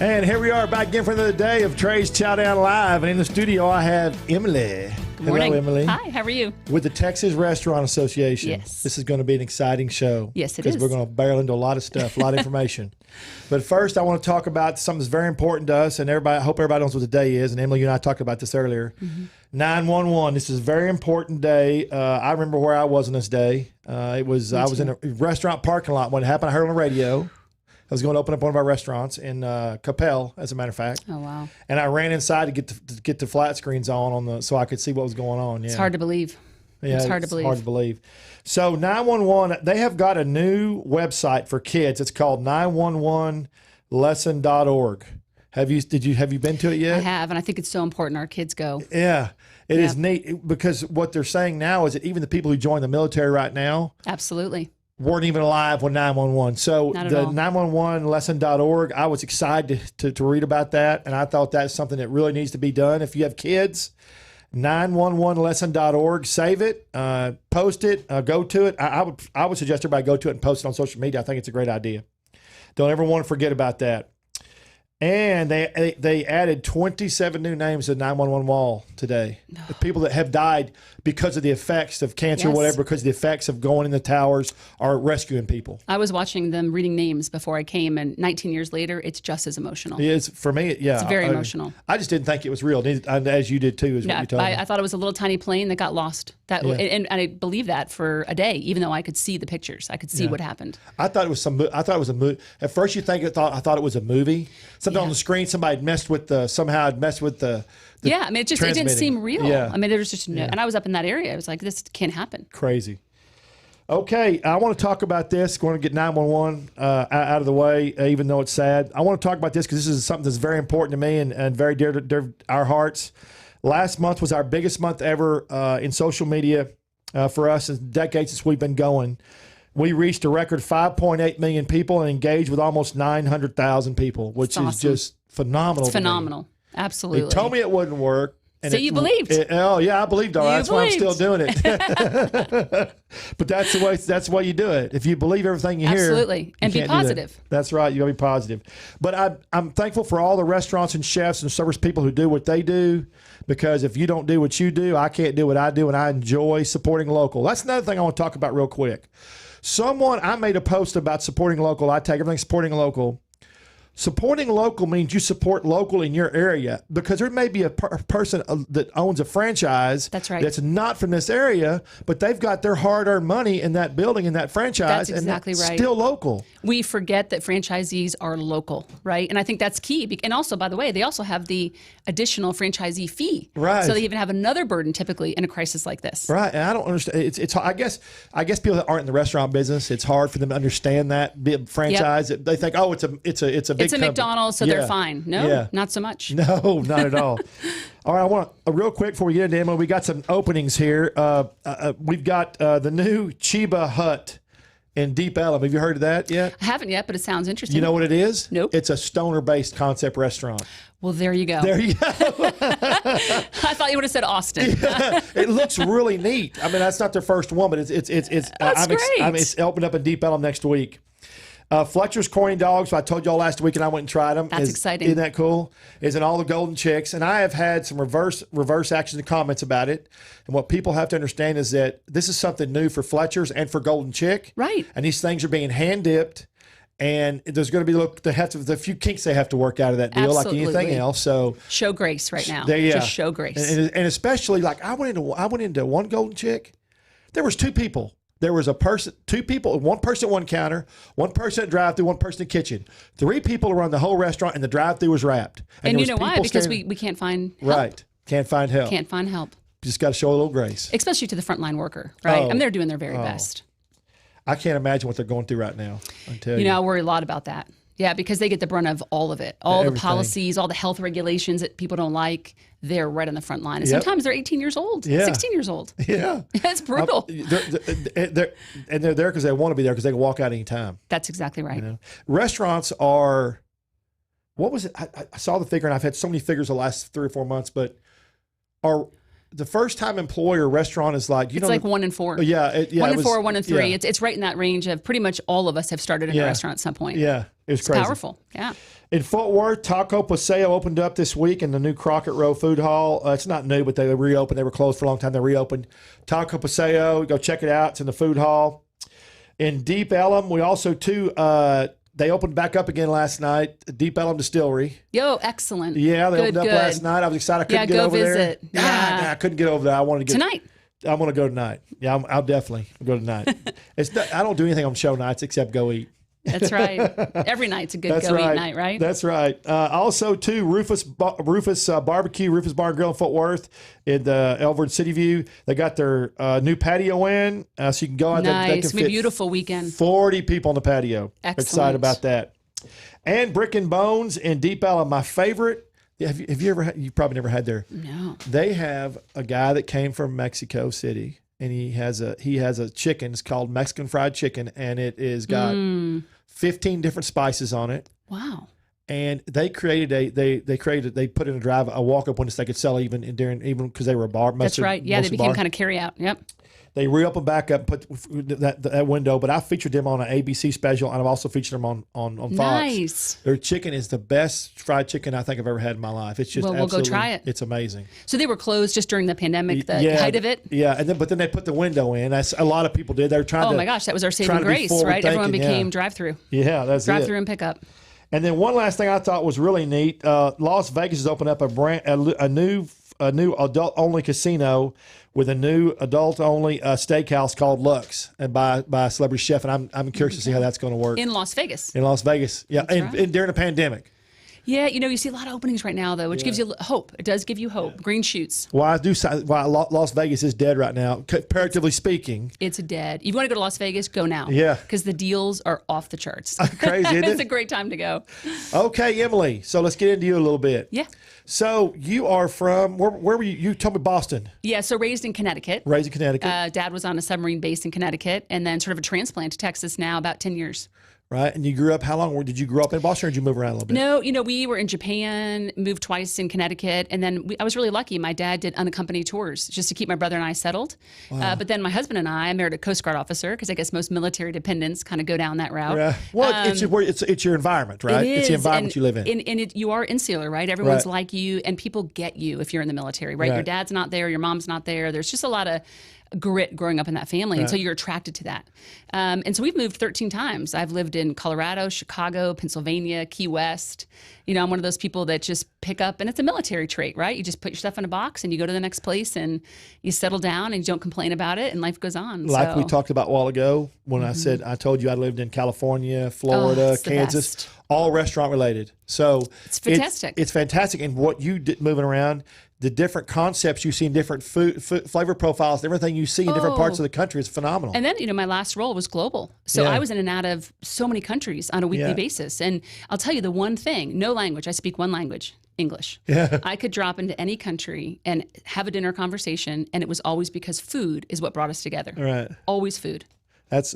And here we are back again for another day of Trey's Chow Down Live. And in the studio, I have Emily. Good morning. Hello, Emily. Hi, how are you? With the Texas Restaurant Association. Yes. This is going to be an exciting show. Yes, it is. Because we're going to barrel into a lot of stuff, a lot of information. But first, I want to talk about something that's very important to us. And everybody, I hope everybody knows what the day is. And Emily, you and I talked about this earlier. 911. This is a very important day. I remember where I was on this day. I was in a restaurant parking lot when it happened. I heard on the radio. I was going to open up one of our restaurants in Capel, as a matter of fact. Oh, wow. And I ran inside to get the flat screens on so I could see what was going on. Yeah. It's hard to believe. Yeah, it's hard to believe. So 911, they have got a new website for kids. It's called 911lesson.org. Have you been to it yet? I have, and I think it's so important our kids go. Yeah. It is neat because what they're saying now is that even the people who join the military right now Absolutely. weren't even alive when 911. So the 911lesson.org, I was excited to read about that, and I thought that's something that really needs to be done. If you have kids, 911lesson.org, save it, post it, go to it. I would suggest everybody go to it and post it on social media. I think it's a great idea. Don't ever want to forget about that. And they added 27 new names to the 911 wall today. The people that have died because of the effects of cancer or whatever, because of the effects of going in the towers or rescuing people. I was watching them reading names before I came, and 19 years later, it's just as emotional. It's, for me, yeah. It's very emotional. I just didn't think it was real, as you did too, is what you told me. I thought it was a little tiny plane that got lost. And I believed that for a day, even though I could see the pictures. I could see what happened. I thought it was a movie. At first, I thought it was a movie. Something on the screen, somebody had messed with the yeah, I mean, it didn't seem real. Yeah. I mean, there was just no, and I was up in that area. I was like, this can't happen. Crazy. Okay, I want to talk about this. We're going to get 911 out of the way, even though it's sad. I want to talk about this because this is something that's very important to me and very dear to our hearts. Last month was our biggest month ever in social media for us in decades since we've been going. We reached a record 5.8 million people and engaged with almost 900,000 people, which is just phenomenal. It's phenomenal. Absolutely. They told me it wouldn't work. So you believed? Oh yeah, I believed. All right. That's why I'm still doing it. But that's the way you do it. If you believe everything you hear, absolutely, and be positive. That's right. You gotta be positive. But I'm thankful for all the restaurants and chefs and service people who do what they do. Because if you don't do what you do, I can't do what I do, and I enjoy supporting local. That's another thing I want to talk about real quick. I made a post about supporting local. I tag everything supporting local. Supporting local means you support local in your area because there may be a person that owns a franchise that's not from this area, but they've got their hard-earned money in that building, in that franchise, that's exactly and that's right. Still local. We forget that franchisees are local, right? And I think that's key. And also, by the way, they also have the additional franchisee fee. Right. So they even have another burden typically in a crisis like this. Right. And I don't understand. It's I guess people that aren't in the restaurant business, it's hard for them to understand that franchise. Yep. They think, oh, it's a big It's a McDonald's, so they're fine. No, not so much. No, not at all. All right, I want real quick before we get into demo, we got some openings here. We've got the new Chiba Hut in Deep Ellum. Have you heard of that yet? I haven't yet, but it sounds interesting. You know what it is? Nope. It's a stoner-based concept restaurant. Well, there you go. There you go. I thought you would have said Austin. It looks really neat. I mean, that's not their first one, but it's it's opened up in Deep Ellum next week. Fletcher's Corny Dogs, I told y'all last week and I went and tried them. That's exciting. Isn't that cool? Is in all the Golden Chicks. And I have had some reverse actions and comments about it. And what people have to understand is that this is something new for Fletcher's and for Golden Chick. Right. And these things are being hand dipped. And there's going to be the few kinks they have to work out of that deal, Absolutely. like anything else. So show grace right now. Just show grace. And especially like I went into one Golden Chick. There was two people. There was two people, one person at one counter, one person at drive-thru, one person in the kitchen. 3 people around the whole restaurant, and the drive-thru was wrapped. And you know why? Because we can't find help. Right. Can't find help. Can't find help. Just got to show a little grace. Especially to the frontline worker, right? I mean, they're doing their very best. I can't imagine what they're going through right now. You know, I worry a lot about that. Yeah, because they get the brunt of all of it. All the policies, all the health regulations that people don't like, they're right on the front line. And sometimes they're 18 years old, 16 years old. Yeah. It's brutal. They're there because they want to be there because they can walk out any time. That's exactly right. You know? Restaurants are, what was it? I saw the figure, and I've had so many figures the last 3 or 4 months, but are the first time employer restaurant is like, it's like 1 in 4. Yeah. 1 in 4, 1 in 3. It's right in that range of pretty much all of us have started in a restaurant at some point. Yeah. It was crazy. Powerful. Yeah. In Fort Worth, Taco Paseo opened up this week in the new Crockett Row Food Hall. It's not new, but they reopened. They were closed for a long time. They reopened. Taco Paseo, go check it out. It's in the food hall. In Deep Ellum, we also, they opened back up again last night, Deep Ellum Distillery. Yo, excellent. Yeah, they opened up last night. I was excited. I couldn't get over visit. there. Yeah. I couldn't get over there. I wanted to get tonight. I want to go tonight. Yeah, I'll definitely go tonight. I don't do anything on show nights except go eat. That's right. Every night's a good eat night, right? That's right. Also, too, Rufus Barbecue, Rufus Bar and Grill in Fort Worth, in the Elwood City View. They got their new patio in, so you can go out there. Nice. It's a beautiful weekend. 40 people on the patio. Excellent. Excited about that. And Brick and Bones in Deep Ellum, my favorite. Have you ever had? You probably never had there. No. They have a guy that came from Mexico City, and he has a chicken. It's called Mexican fried chicken, and it is got 15 different spices on it. Wow. And they created they put in a walk-up window so they could sell even because they were a bar. That's right. Yeah, they became kind of carry out. Yep. They reopened back up, put that window, but I featured them on an ABC special, and I've also featured them on Fox. Nice. Their chicken is the best fried chicken I think I've ever had in my life. It's just we'll go try it. It's amazing. So they were closed just during the pandemic, the height of it? Yeah, but then they put the window in. That's a lot of people did. They were trying to. Oh my gosh, that was our saving grace, right? Everyone became drive-through. Yeah, that's it. Drive-through and pickup. And then one last thing I thought was really neat. Las Vegas has opened up a new adult-only casino with a new adult-only steakhouse called Lux, and by a celebrity chef. And I'm curious to see how that's going to work in Las Vegas. In Las Vegas, yeah, and during the pandemic. Yeah, you see a lot of openings right now, though, which gives you hope. It does give you hope. Green shoots. Well, Las Vegas is dead right now, comparatively speaking. It's dead. If you want to go to Las Vegas, go now. Yeah. Because the deals are off the charts. Crazy, isn't it? It's a great time to go. Okay, Emily. So let's get into you a little bit. Yeah. So you are from, where were you? You told me Boston. Yeah, so raised in Connecticut. Raised in Connecticut. Dad was on a submarine base in Connecticut, and then sort of a transplant to Texas now, about 10 years. Right. And you grew up, how long did you grow up in Boston, or did you move around a little bit? No, we were in Japan, moved twice in Connecticut, and then I was really lucky. My dad did unaccompanied tours just to keep my brother and I settled. Wow. But then my husband and I married a Coast Guard officer, because I guess most military dependents kind of go down that route. Yeah. Well, it's your environment, right? It is. It's the environment you live in. And you are insular, right? Everyone's like you, and people get you if you're in the military, right? Your dad's not there, your mom's not there. There's just a lot of grit growing up in that family, and so you're attracted to that. And so we've moved 13 times. I've lived in Colorado, Chicago, Pennsylvania, Key West. I'm one of those people that just pick up, and it's a military trait, right? You just put your stuff in a box and you go to the next place and you settle down and you don't complain about it, and life goes on. Like we talked about a while ago when I told you I lived in California, Florida, Kansas, all restaurant related. So it's fantastic. It's fantastic. And what you did moving around, the different concepts you see in different food flavor profiles, everything you see in different parts of the country is phenomenal. And then, my last role was global. So I was in and out of so many countries on a weekly basis. And I'll tell you the one thing, no language. I speak one language, English. Yeah. I could drop into any country and have a dinner conversation, and it was always because food is what brought us together. Right. Always food. That's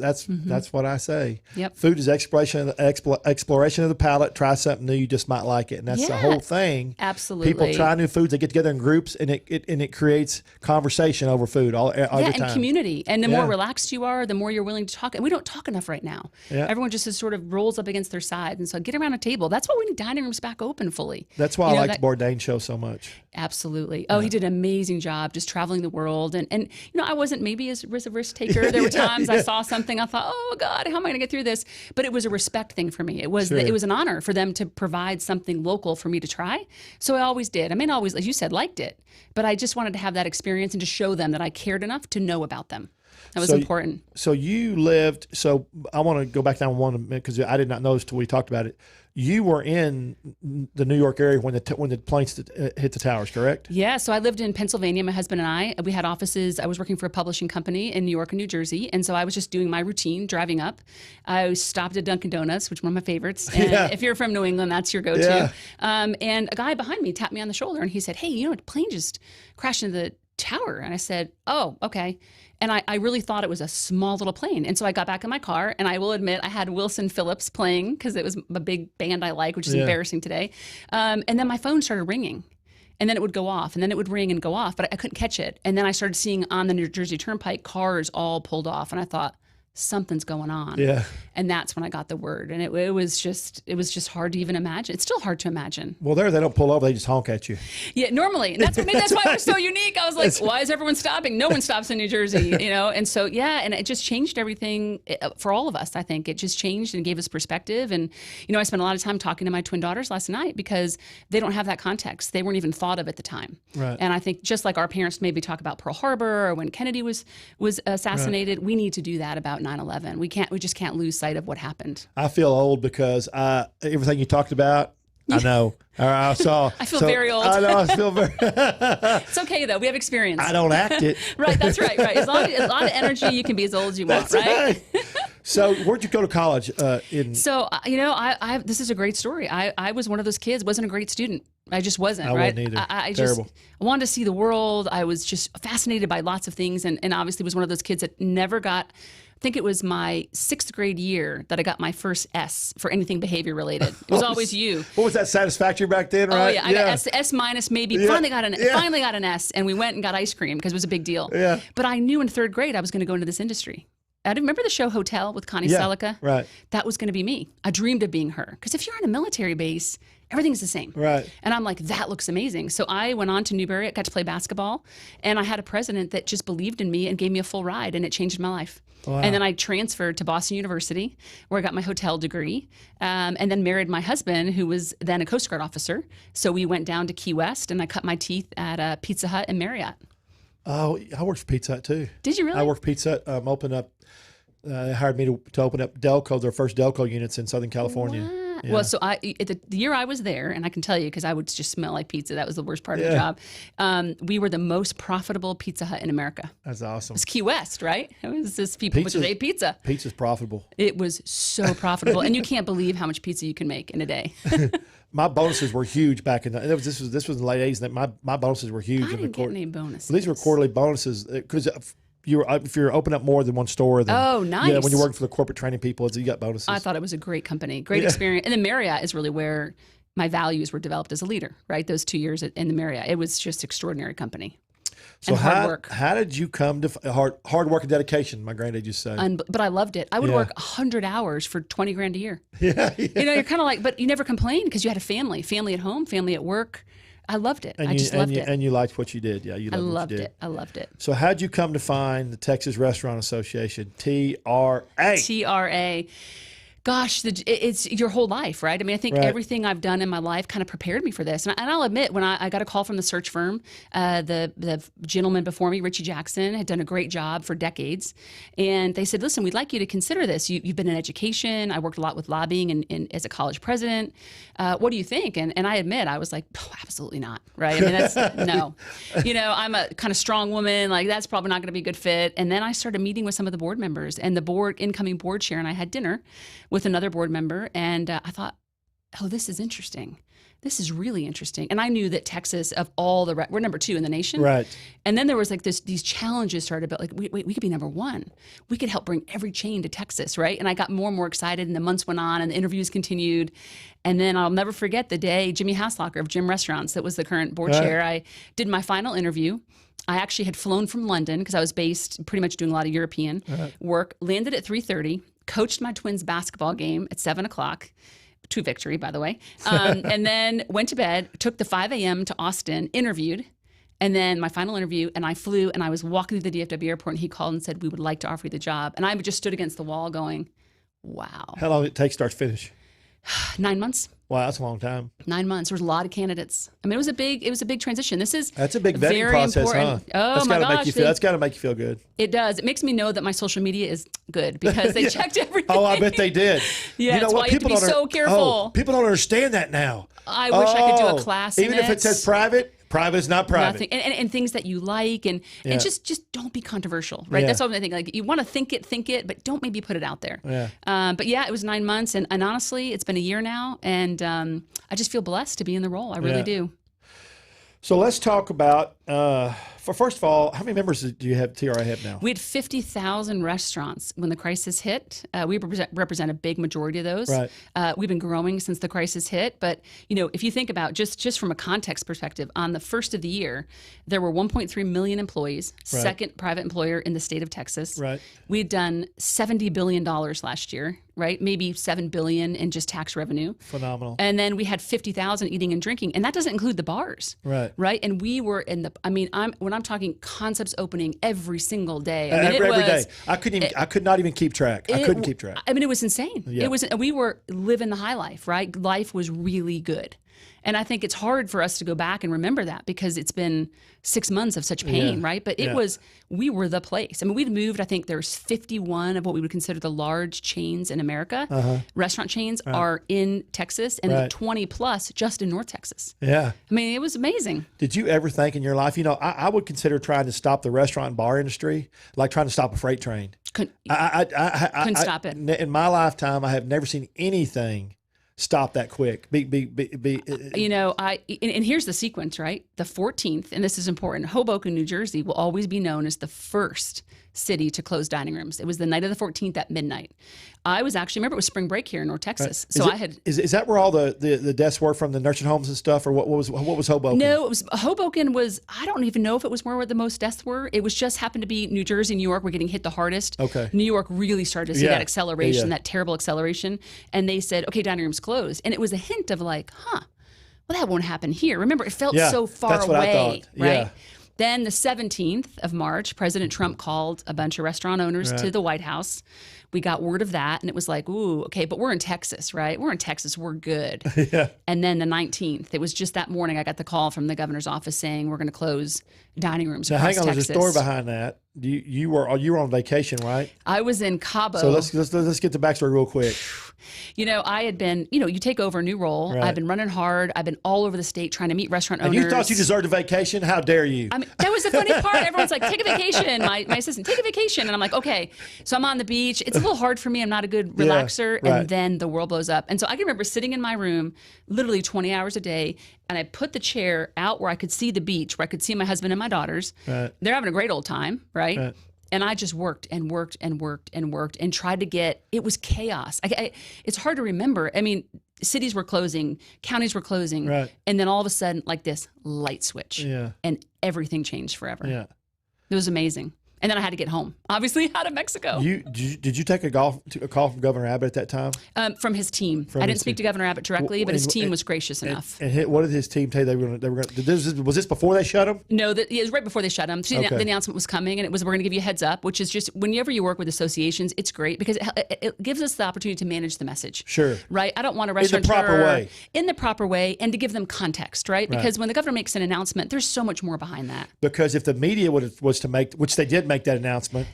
what I say. Yep. Food is exploration of the palate. Try something new, you just might like it, and that's the whole thing. Absolutely. People try new foods. They get together in groups, and it creates conversation over food every time. And community. And the more relaxed you are, the more you're willing to talk. And we don't talk enough right now. Yeah. Everyone just sort of rolls up against their side, and so get around a table. That's why we need dining rooms back open fully. That's why I like the Bourdain show so much. Absolutely. Oh, he did an amazing job just traveling the world. And I wasn't maybe as a risk taker. There were times I saw something, I thought, oh God, how am I going to get through this? But it was a respect thing for me. It was it was an honor for them to provide something local for me to try. So I always did. I mean, always, as you said, liked it. But I just wanted to have that experience and to show them that I cared enough to know about them. That was important. So you lived, I want to go back down one minute because I did not know this until we talked about it. You were in the New York area when the planes hit the towers, correct? Yeah, so I lived in Pennsylvania, my husband and I. We had offices. I was working for a publishing company in New York and New Jersey, and so I was just doing my routine, driving up. I stopped at Dunkin' Donuts, which is one of my favorites. And if you're from New England, that's your go-to. Yeah. And a guy behind me tapped me on the shoulder, and he said, hey, a plane just crashed into the tower. And I said, oh, okay. And I really thought it was a small little plane. And so I got back in my car, and I will admit I had Wilson Phillips playing because it was a big band I like, which is embarrassing today. And then my phone started ringing. And then it would go off, and then it would ring and go off, but I couldn't catch it. And then I started seeing on the New Jersey Turnpike cars all pulled off, and I thought, something's going on. Yeah. And that's when I got the word. And it was just hard to even imagine. It's still hard to imagine. Well, there they don't pull over; they just honk at you. Yeah, normally. And maybe that's why it was so unique. I was like, why is everyone stopping? No one stops in New Jersey, And so, yeah, and it just changed everything for all of us, I think. It just changed and gave us perspective. And, I spent a lot of time talking to my twin daughters last night because they don't have that context. They weren't even thought of at the time. Right. And I think just like our parents maybe talk about Pearl Harbor or when Kennedy was assassinated, we need to do that about 9/11. We just can't lose sight of what happened. I feel old because everything you talked about, I know. I saw. I feel very old. I know. I feel very. It's okay though. We have experience. I don't act it. Right. That's right. Right. As long as a lot of energy, you can be as old as you want. That's right. So, where'd you go to college? So, this is a great story. I was one of those kids. Wasn't a great student. I just wasn't. I right. wasn't either. I Terrible. I wanted to see the world. I was just fascinated by lots of things, and obviously was one of those kids that never got. I think it was my 6th grade year that I got my first S for anything behavior related. It was always U. What was that, satisfactory back then, right? Oh yeah, I got S minus maybe. Yeah. Finally got an S, and we went and got ice cream because it was a big deal. Yeah. But I knew in 3rd grade I was going to go into this industry. I remember the show Hotel with Connie Selica. Right. That was going to be me. I dreamed of being her because if you're on a military base, everything's the same. Right. And I'm like, that looks amazing. So I went on to Newberry, got to play basketball, and I had a president that just believed in me and gave me a full ride, and it changed my life. Wow. And then I transferred to Boston University, where I got my hotel degree, and then married my husband, who was then a Coast Guard officer. So we went down to Key West, and I cut my teeth at Pizza Hut and Marriott. Oh, I worked for Pizza Hut too. Did you really? I worked for Pizza Hut. Opened up. They hired me to open up Delco, their first Delco units in Southern California. Wow. Yeah. Well, so the year I was there, and I can tell you because I would just smell like pizza. That was the worst part of the job. We were the most profitable Pizza Hut in America. That's awesome. It's Key West, right? It was just people would just ate pizza. Pizza's profitable. It was so profitable, and you can't believe how much pizza you can make in a day. My bonuses were huge back in the. This was in the late '80s. My bonuses were huge. I didn't get any bonuses. These were quarterly bonuses because. If you're open up more than one store, then nice. Yeah, when you're working for the corporate training people, you got bonuses. I thought it was a great company, great experience. And the Marriott is really where my values were developed as a leader, right? Those 2 years in the Marriott. It was just extraordinary company. So and hard work. How did you come to hard work and dedication? My granddad used to say. But I loved it. I would work 100 hours for $20,000 a year. Yeah. You're kind of like, but you never complained because you had a family at home, family at work. I loved it. I just loved it. And you liked what you did. Yeah, you loved what you did. I loved it. So how'd you come to find the Texas Restaurant Association, TRA? TRA. Gosh, it's your whole life, right? I mean, I think everything I've done in my life kind of prepared me for this. And I'll admit, when I got a call from the search firm, the gentleman before me, Richie Jackson, had done a great job for decades. And they said, listen, we'd like you to consider this. You've been in education. I worked a lot with lobbying and as a college president. What do you think? And I admit, I was like, absolutely not, right? I mean, that's no. I'm a kind of strong woman. Like, that's probably not going to be a good fit. And then I started meeting with some of the board members and the incoming board chair, and I had dinner with another board member, and I thought, oh, this is interesting. This is really interesting. And I knew that Texas, of all we're number 2 in the nation. Right. And then there was like these challenges started about, like, we could be number 1. We could help bring every chain to Texas, right? And I got more and more excited, and the months went on, and the interviews continued. And then I'll never forget the day Jimmy Haslocker of Jim Restaurants, that was the current board chair, I did my final interview. I actually had flown from London because I was based pretty much doing a lot of European work, landed at 3:30, coached my twins' basketball game at 7 o'clock, to victory, by the way, and then went to bed, took the 5 a.m. to Austin, interviewed, and then my final interview, and I flew, and I was walking through the DFW airport, and he called and said, we would like to offer you the job. And I just stood against the wall going, wow. How long did it take start to finish? 9 months. Wow, that's a long time. 9 months. There was a lot of candidates. I mean, it was a big transition. That's a big vetting process, important. Huh? Oh my gosh, that's got to make you feel good. It does. It makes me know that my social media is good because they checked everything. Oh, I bet they did. Yeah, that's why you have to be so careful. Oh, people don't understand that now. I wish I could do a class even if it says private. Private is not private. Nothing. And things that you like, and just don't be controversial, right? That's all I think. Like, you want to think it, but don't maybe put it out there. Yeah. But yeah, it was 9 months, and honestly, it's been a year now, and I just feel blessed to be in the role. I really do. So let's talk about First of all, how many members do you have TRA have now? We had 50,000 restaurants when the crisis hit. We represent a big majority of those. Right. We've been growing since the crisis hit. But, you know, if you think about just from a context perspective, on the first of the year, there were 1.3 million employees, second private employer in the state of Texas. Right. We'd done $70 billion last year, right? Maybe $7 billion in just tax revenue. Phenomenal. And then we had 50,000 eating and drinking, and that doesn't include the bars. Right. Right. And we were in the, when I'm talking concepts opening every single day. Every day. I could not even keep track. I couldn't keep track. I mean, it was insane. Yeah. We were living the high life, right? Life was really good. And I think it's hard for us to go back and remember that because it's been 6 months of such pain, right? But we were the place. I mean, we'd moved, I think there's 51 of what we would consider the large chains in America. Restaurant chains are in Texas, and the 20 plus just in North Texas. Yeah. I mean, it was amazing. Did you ever think in your life, you know, I would consider trying to stop the restaurant and bar industry like trying to stop a freight train. Couldn't stop it. In my lifetime, I have never seen anything stop that quick. You know, and here's the sequence, right? The 14th, and this is important, Hoboken, New Jersey will always be known as the first city to close dining rooms. It was the night of the 14th at midnight. I was actually, remember it was spring break here in North Texas. Right. So is that where all the deaths were from the nursing homes and stuff, or what was Hoboken? No, Hoboken was, I don't even know if it was where the most deaths were. It was just happened to be New Jersey, New York were getting hit the hardest. Okay. New York really started to see that acceleration, that terrible acceleration. And they said, okay, dining rooms closed. And it was a hint of like, well, that won't happen here. Remember, it felt so far that's what away, I thought. right? Yeah. Then the 17th of March, President Trump called a bunch of restaurant owners to the White House. We got word of that, and it was like, ooh, okay, but we're in Texas, right? We're in Texas, we're good. And then the 19th, it was just that morning, I got the call from the governor's office saying we're going to close dining rooms across Texas. Hang on, Texas. there's a story behind that. You were on vacation, right? I was in Cabo. So let's get the backstory real quick. You know, I had been, you take over a new role. I've been running hard. I've been all over the state trying to meet restaurant owners. And you thought you deserved a vacation? How dare you? I mean, that was the funny part. Everyone's like, take a vacation. My assistant, take a vacation. And I'm like, okay. So I'm on the beach. It's a little hard for me. I'm not a good relaxer. And then the world blows up. And so I can remember sitting in my room literally 20 hours a day. And I put the chair out where I could see the beach, where I could see my husband and my daughters. They're having a great old time, right? And I just worked and worked and worked and worked and tried to get, it was chaos. It's hard to remember. I mean, cities were closing, counties were closing. And then all of a sudden, like this light switch. And everything changed forever. It was amazing. And then I had to get home, obviously, out of Mexico. Did you take a call from Governor Abbott at that time? From his team. I didn't speak to Governor Abbott directly, but his team was gracious enough. And what did his team tell you they were going to? Was this before they shut him? No, it was right before they shut him. The announcement was coming, and it was, we're going to give you a heads up, which is just, whenever you work with associations, it's great because it gives us the opportunity to manage the message. Sure. Right? I don't want a restaurateur. In the proper way, and to give them context, right? Because when the governor makes an announcement, there's so much more behind that. Because if the media was to make, which they did make that announcement,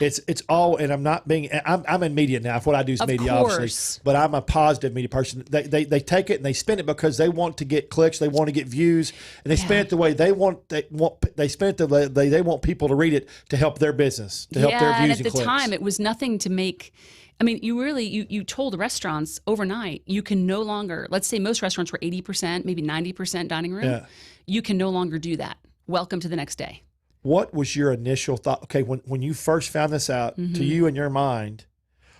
it's all, and I'm not being, I'm in media now. If what I do is media, obviously, but I'm a positive media person. They take it and they spin it because they want to get clicks, they want to get views, and they spin it the way they want. They spin it the way they want people to read it to help their business, to help their views and clicks. And at the time, it was nothing to make. I mean, you told the restaurants overnight you can no longer. Let's say most restaurants were 80%, maybe 90% dining room. You can no longer do that. Welcome to the next day. What was your initial thought? Okay, when you first found this out, to you in your mind,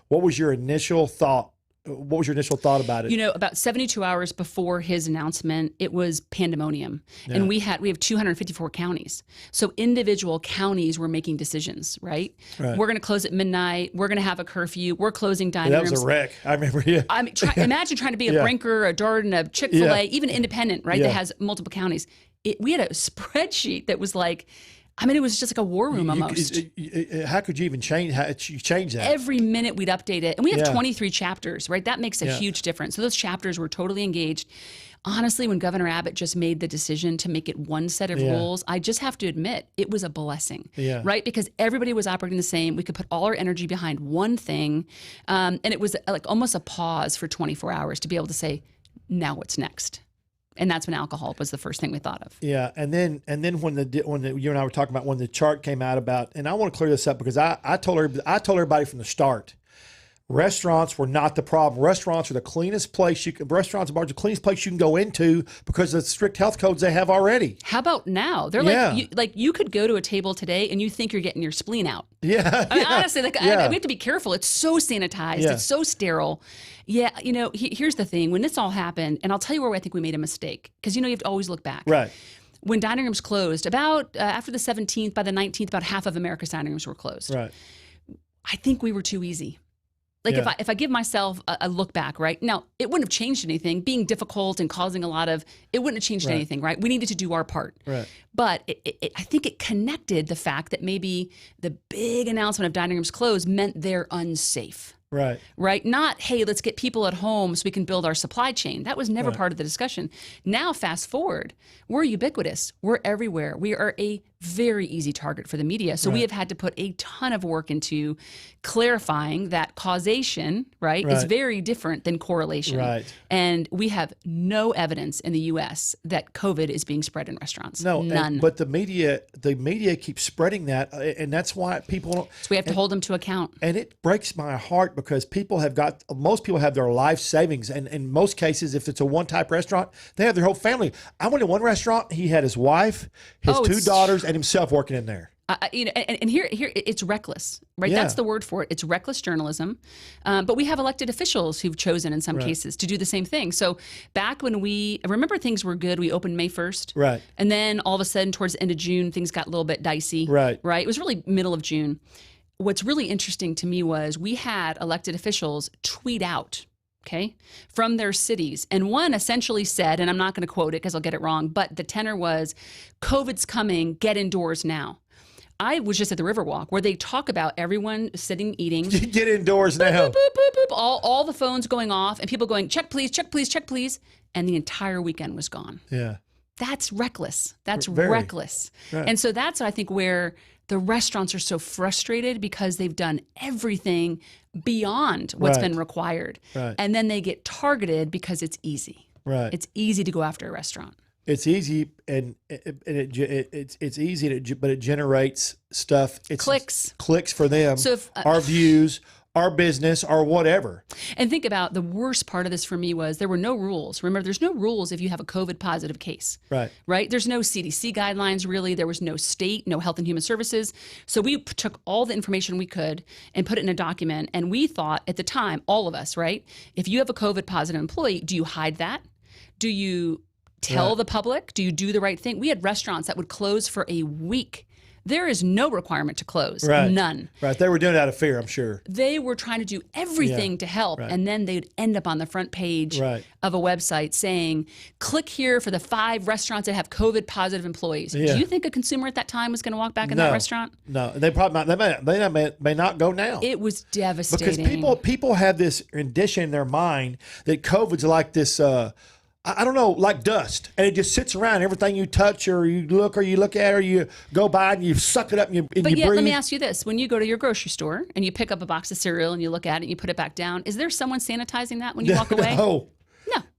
what was your initial thought? What was your initial thought about it? You know, about 72 hours before his announcement, it was pandemonium. And we have 254 counties. So individual counties were making decisions, right? We're going to close at midnight. We're going to have a curfew. We're closing dining rooms. That was a wreck. I remember, I mean, imagine trying to be a Brinker, a Darden, a Chick-fil-A, even independent, right, that has multiple counties. We had a spreadsheet that was like, I mean, it was just like a war room almost. How could you even change that? Every minute we'd update it. And we have 23 chapters, right? That makes a huge difference. So those chapters were totally engaged. Honestly, when Governor Abbott just made the decision to make it one set of rules, I just have to admit, it was a blessing, right? Because everybody was operating the same. We could put all our energy behind one thing. And it was like almost a pause for 24 hours to be able to say, now what's next? And that's when alcohol was the first thing we thought of. Yeah, and then when you and I were talking about when the chart came out about, and I want to clear this up because I told everybody from the start, Restaurants were not the problem. Restaurants are the cleanest place restaurants and bars are the cleanest place you can go into because of the strict health codes they have already. How about now? They're like you could go to a table today and you think you're getting your spleen out. Yeah. I mean, honestly, we have to be careful. It's so sanitized. Yeah. It's so sterile. Yeah. Here's the thing. When this all happened, and I'll tell you where I think we made a mistake, because, you have to always look back. Right. When dining rooms closed, about after the 17th, by the 19th, about half of America's dining rooms were closed. Right. I think we were too easy. Like if I give myself a look back, right? Now, it wouldn't have changed anything. Being difficult and causing it wouldn't have changed anything, right? We needed to do our part. Right. But I think it connected the fact that maybe the big announcement of dining rooms closed meant they're unsafe. Right. Right? Not, hey, let's get people at home so we can build our supply chain. That was never part of the discussion. Now, fast forward, we're ubiquitous. We're everywhere. We are a very easy target for the media. So we have had to put a ton of work into clarifying that causation, right, is very different than correlation. Right. And we have no evidence in the U.S. that COVID is being spread in restaurants. No, none. But the media keeps spreading that, and that's why people don't. So we have to hold them to account. And it breaks my heart because most people have their life savings, and in most cases, if it's a one-type restaurant, they have their whole family. I went to one restaurant; he had his wife, his two daughters, and himself working in there. And here it's reckless, right? Yeah. That's the word for it. It's reckless journalism. But we have elected officials who've chosen in some cases to do the same thing. So back when I remember things were good, we opened May 1st. Right. And then all of a sudden towards the end of June, things got a little bit dicey. Right. Right. It was really middle of June. What's really interesting to me was we had elected officials tweet out, okay, from their cities. And one essentially said, and I'm not going to quote it because I'll get it wrong, but the tenor was, COVID's coming, get indoors now. I was just at the Riverwalk where they talk about everyone sitting, eating. Get indoors now. Boop, boop, boop, boop, all the phones going off and people going, check, please, check, please, check, please. And the entire weekend was gone. Yeah. That's reckless. That's Very. Reckless. Right. And so that's, I think, where the restaurants are so frustrated because they've done everything beyond what's been required. Right. And then they get targeted because it's easy. Right. It's easy to go after a restaurant. It's easy, and it's easy, but it generates stuff. It's clicks for them. So if, our views, our business, or whatever. And think about the worst part of this for me was there were no rules. Remember, there's no rules if you have a COVID positive case. Right. Right? There's no CDC guidelines, really. There was no state, no Health and Human Services. So we took all the information we could and put it in a document. And we thought at the time, all of us, right? If you have a COVID positive employee, do you hide that? Do you tell the public? Do you do the right thing? We had restaurants that would close for a week. There is no requirement to close. Right. None. Right. They were doing it out of fear, I'm sure. They were trying to do everything to help. Right. And then they'd end up on the front page of a website saying, click here for the 5 restaurants that have COVID positive employees. Yeah. Do you think a consumer at that time was going to walk back in that restaurant? No. They probably may not go now. It was devastating. Because people have this rendition in their mind that COVID's like this I don't know, like dust, and it just sits around. Everything you touch or you look at or you go by and you suck it up and you breathe. Let me ask you this. When you go to your grocery store and you pick up a box of cereal and you look at it and you put it back down, is there someone sanitizing that when you walk away? No.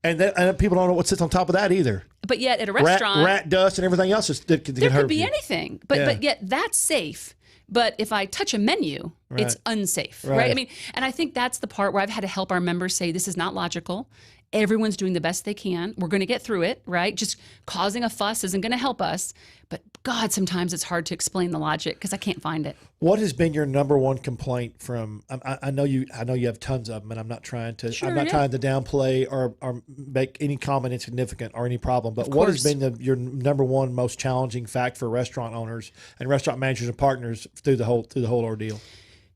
And people don't know what sits on top of that either. But yet at a restaurant. Rat dust and everything else that can there hurt could be you. anything. But yet that's safe. But if I touch a menu, it's unsafe, right? I mean, and I think that's the part where I've had to help our members say this is not logical. Everyone's doing the best they can. We're going to get through it, right? Just causing a fuss isn't going to help us. But God, sometimes it's hard to explain the logic because I can't find it. What has been your number one complaint from? I know you have tons of them, and I'm not trying to trying to downplay or make any comment insignificant or any problem. But what has been your number one most challenging fact for restaurant owners and restaurant managers and partners through the whole ordeal?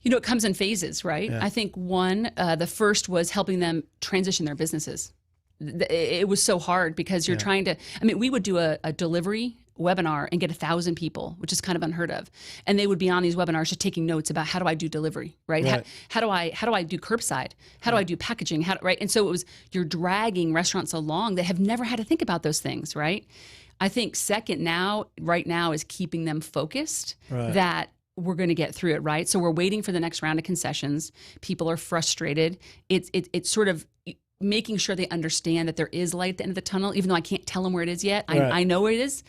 You know, it comes in phases, right? Yeah. I think one, the first was helping them transition their businesses. It was so hard because you're trying to, we would do a delivery webinar and get 1,000 people, which is kind of unheard of. And they would be on these webinars just taking notes about how do I do delivery, right? How do I do curbside? How do I do packaging? Right? And so you're dragging restaurants along that have never had to think about those things, right? I think second right now is keeping them focused that we're going to get through it, right? So we're waiting for the next round of concessions. People are frustrated. It's sort of making sure they understand that there is light at the end of the tunnel, even though I can't tell them where it is yet. I know where it is.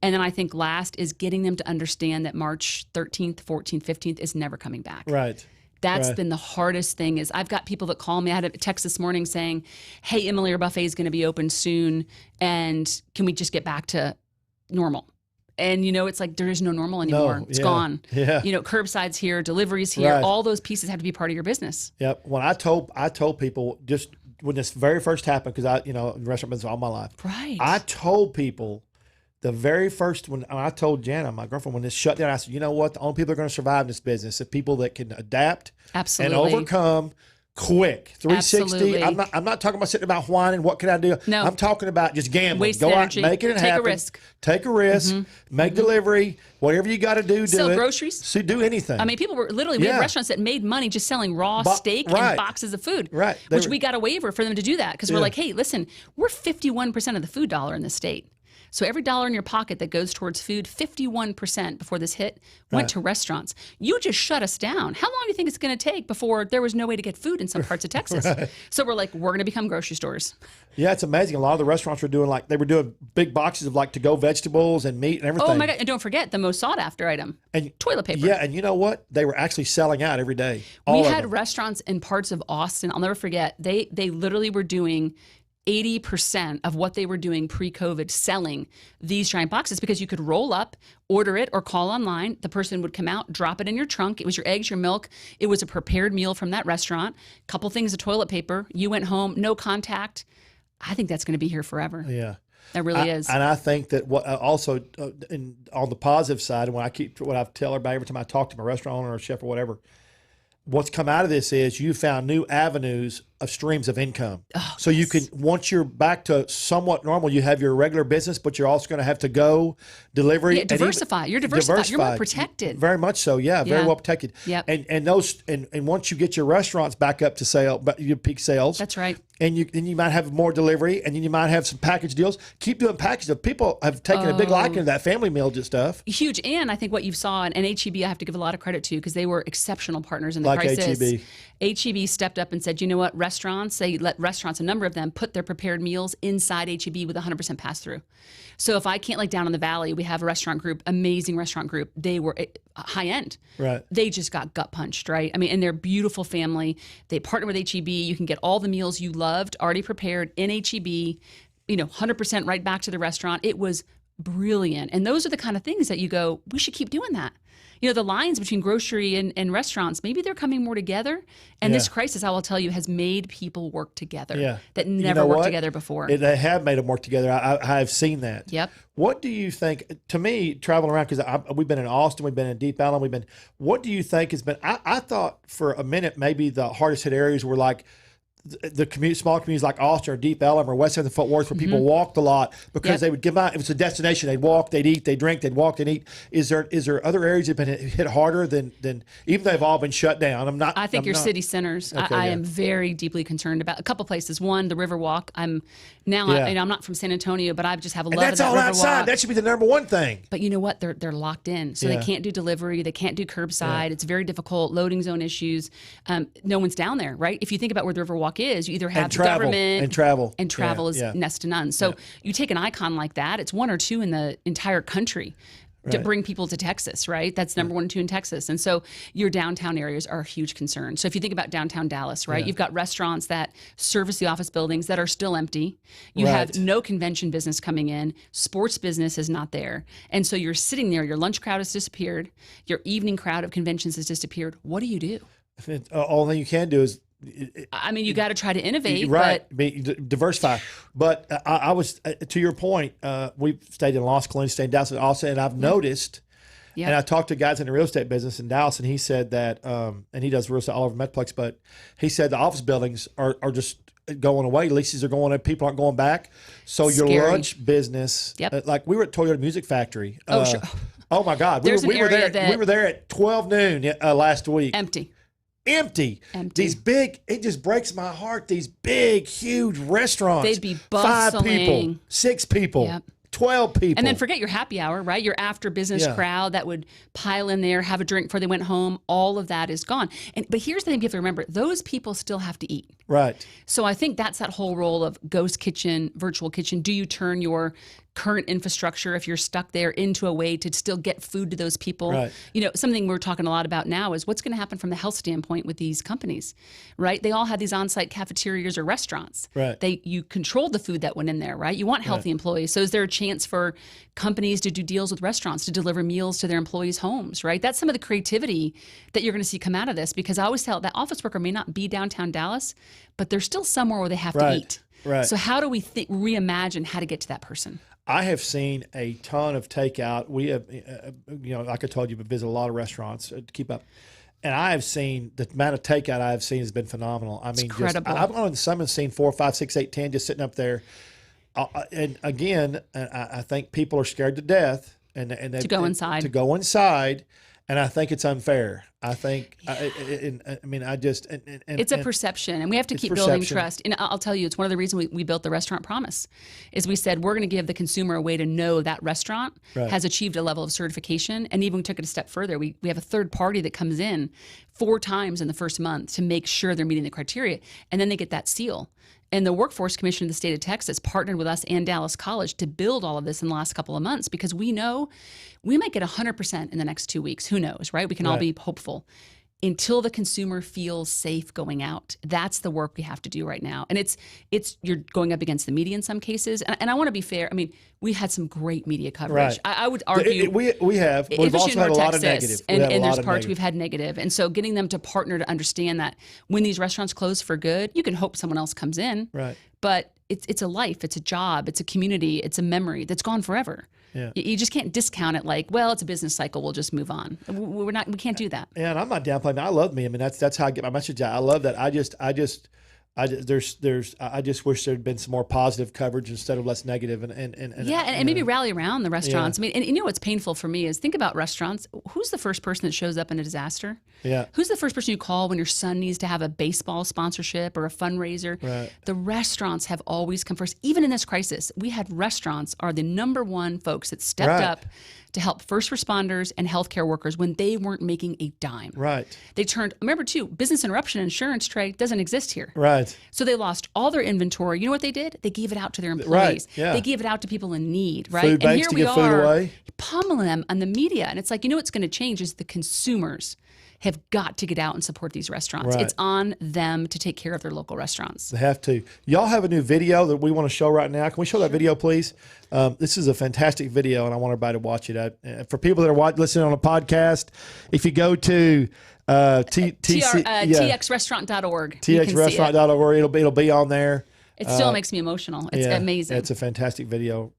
And then I think last is getting them to understand that March 13th, 14th, 15th is never coming back. Right. That's Right. been the hardest thing. Is I've got people that call me. I had a text this morning saying, "Hey, Emily, our buffet is going to be open soon, and can we just get back to normal?" And it's like there is no normal anymore. It's gone. Yeah. Curbside's here, deliveries here. Right. All those pieces have to be part of your business. Yep. When I told people just when this very first happened, because I, in the restaurant business all my life. Right. I told people the very first when I told Jana, my girlfriend, when this shut down, I said, you know what? The only people that are going to survive in this business are people that can adapt Absolutely. and overcome quick. 360. Absolutely. I'm not talking about sitting about whining, what can I do? No. I'm talking about just gambling. Waste Go energy. out, make it Take happen. a risk. Take a risk. Make delivery. Whatever you got to do, Sell do it. groceries. So do anything. I mean, people were literally, we had Yeah. restaurants that made money just selling raw steak right. and boxes of food. Right. Which we got a waiver for them to do that because we're Yeah. like, hey, listen, we're 51% of the food dollar in the state. So every dollar in your pocket that goes towards food, 51% before this hit went to restaurants. You just shut us down. How long do you think it's going to take before there was no way to get food in some parts of Texas? Right. So we're like, we're going to become grocery stores. Yeah, it's amazing. A lot of the restaurants were doing they were doing big boxes of to-go vegetables and meat and everything. Oh my God. And don't forget the most sought after item, And toilet paper. Yeah, and you know what? They were actually selling out every day. We All of had them. restaurants in parts of Austin. I'll never forget. They literally were doing 80% of what they were doing pre-COVID selling these giant boxes because you could roll up, order it, or call online. The person would come out, drop it in your trunk. It was your eggs, your milk. It was a prepared meal from that restaurant. Couple things of toilet paper. You went home, no contact. I think that's going to be here forever. Yeah. That really is. And I think that what also on the positive side, what I tell everybody every time I talk to my restaurant owner or chef or whatever, what's come out of this is you found new avenues of streams of income. So you can, once you're back to somewhat normal, you have your regular business, but you're also going to have to go delivery. Yeah, and diversify. You're diversified. You're more protected. Very much so. Yeah, very well protected. Yep. And once you get your restaurants back up to sale, but your peak sales. That's right. And you might have more delivery, and then you might have some package deals. Keep doing package deals. People have taken a big liking to that family meal stuff. Huge. And I think what you saw, and HEB I have to give a lot of credit to because they were exceptional partners in the Like crisis. HEB. HEB stepped up and said, you know what, restaurants, they let restaurants, a number of them, put their prepared meals inside HEB with 100% pass-through. So if I can't, down in the valley, we have a restaurant group, amazing restaurant group. They were high-end. Right. They just got gut-punched, right? I mean, and they're a beautiful family. They partner with HEB. You can get all the meals you loved already prepared in HEB, 100% right back to the restaurant. It was brilliant. And those are the kind of things that you go, we should keep doing that. The lines between grocery and restaurants, maybe they're coming more together. And this crisis, I will tell you, has made people work together that never worked together before. They have made them work together. I have seen that. Yep. What do you think, to me, traveling around, because we've been in Austin, we've been in Deep Ellum, what do you think has been, I thought for a minute maybe the hardest hit areas were the small communities like Austin or Deep Ellum or West End of Fort Worth where people walked a lot because they would give out. It was a destination. They'd walk, they'd eat, they'd drink, they'd walk, they'd eat. Is there other areas that have been hit harder than even though they've all been shut down? I think your city centers. Okay, I am very deeply concerned about a couple places. One, the Riverwalk. I'm not from San Antonio, but I just have a love that's of that all Riverwalk. outside. That should be the number one thing. But you know what? They're locked in, so they can't do delivery. They can't do curbside. It's very difficult. Loading zone issues. No one's down there, right? If you think about where the Riverwalk is, you either have government and travel is next to none. So you take an icon like that, it's one or two in the entire country to bring people to Texas, right? That's number 1 and 2 in Texas. And so your downtown areas are a huge concern. So if you think about downtown Dallas, right, you've got restaurants that service the office buildings that are still empty. You have no convention business coming in. Sports business is not there. And so you're sitting there, your lunch crowd has disappeared. Your evening crowd of conventions has disappeared. What do you do? All thing you can do is you got to try to innovate, right? But Diversify. But I was to your point. We've stayed in Los Colinas, stayed in Dallas, and Austin, and I've noticed. And I talked to guys in the real estate business in Dallas, and he said that, and he does real estate all over Metroplex, but he said the office buildings are just going away. Leases are going up. People aren't going back. So Scary. your lunch business, like we were at Toyota Music Factory. Sure. Oh my God, we were there at 12 noon last week. Empty. These big, it just breaks my heart. These big, huge restaurants. They'd be bustling. 5 people, 6 people, 12 people. And then forget your happy hour, right? Your after business crowd that would pile in there, have a drink before they went home. All of that is gone. But here's the thing you have to remember. Those people still have to eat. Right. So I think that's that whole role of ghost kitchen, virtual kitchen. Do you turn your current infrastructure, if you're stuck there, into a way to still get food to those people. Right. You know, something we're talking a lot about now is what's going to happen from the health standpoint with these companies, right? They all have these on-site cafeterias or restaurants. Right. You control the food that went in there, right? You want healthy employees. So is there a chance for companies to do deals with restaurants to deliver meals to their employees' homes, right? That's some of the creativity that you're going to see come out of this, because I always tell that office worker may not be downtown Dallas, but they're still somewhere where they have to eat. Right. So how do we reimagine how to get to that person? I have seen a ton of takeout. We have, like I told you, we visit a lot of restaurants to keep up. And I have seen the amount of takeout I have seen has been phenomenal. I mean, incredible. I've gone to some and seen 4, 5, 6, 8, 10 just sitting up there. And again, I think people are scared to death to go inside. And I think it's unfair. I think, it's a perception, and we have to keep building trust. And I'll tell you, it's one of the reasons we built the restaurant promise, is we said we're going to give the consumer a way to know that restaurant has achieved a level of certification. And even we took it a step further. We have a third party that comes in 4 times in the first month to make sure they're meeting the criteria, and then they get that seal. And the Workforce Commission of the state of Texas partnered with us and Dallas College to build all of this in the last couple of months, because we know we might get 100% in the next 2 weeks. Who knows, right? We can all be hopeful. Until the consumer feels safe going out, that's the work we have to do right now. And it's you're going up against the media in some cases. And I want to be fair. I mean, we had some great media coverage. Right. I would argue we have. We've also had a lot of negative. And there's parts we've had negative. And so getting them to partner to understand that when these restaurants close for good, you can hope someone else comes in. Right. But it's a life, it's a job, it's a community, it's a memory that's gone forever. Yeah. You just can't discount it like, well, it's a business cycle, we'll just move on. We can't do that. Yeah, and I'm not downplaying. I love me. I mean, that's how I get my message out. I love that. I just wish there'd been some more positive coverage instead of less negative. And maybe rally around the restaurants. Yeah. I mean, and you know what's painful for me is think about restaurants. Who's the first person that shows up in a disaster? Yeah. Who's the first person you call when your son needs to have a baseball sponsorship or a fundraiser? Right. The restaurants have always come first. Even in this crisis, we had restaurants are the number one folks that stepped up to help first responders and healthcare workers when they weren't making a dime. Right. They turned, remember too, business interruption insurance, Trey, doesn't exist here. Right. So they lost all their inventory. You know what they did? They gave it out to their employees. Right. Yeah. They gave it out to people in need, right? Food banks to give food away. Pummeling them on the media. And it's like, you know what's going to change is the consumers have got to get out and support these restaurants. Right. It's on them to take care of their local restaurants. They have to. Y'all have a new video that we want to show right now. Can we show that video, please? This is a fantastic video, and I want everybody to watch it. For people that are listening on a podcast, if you go to txrestaurant.org. txrestaurant.org, it'll be on there. It still makes me emotional. It's amazing. It's a fantastic video.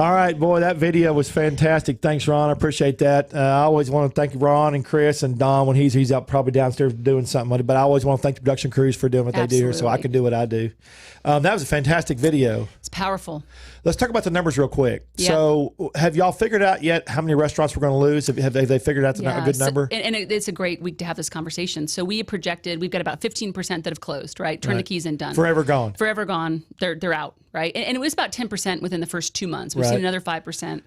All right, boy, that video was fantastic. Thanks, Ron. I appreciate that. I always want to thank Ron and Chris and Don when he's out probably downstairs doing something. But I always want to thank the production crews for doing what they do here so I can do what I do. That was a fantastic video. It's powerful. Let's talk about the numbers real quick. Yeah. So have y'all figured out yet how many restaurants we're going to lose? Have they figured out a good number? And it's a great week to have this conversation. So we projected, we've got about 15% that have closed, right? Turn the keys in, done. Forever gone. Forever gone. They're out, right? And it was about 10% within the first 2 months. We've seen another 5%.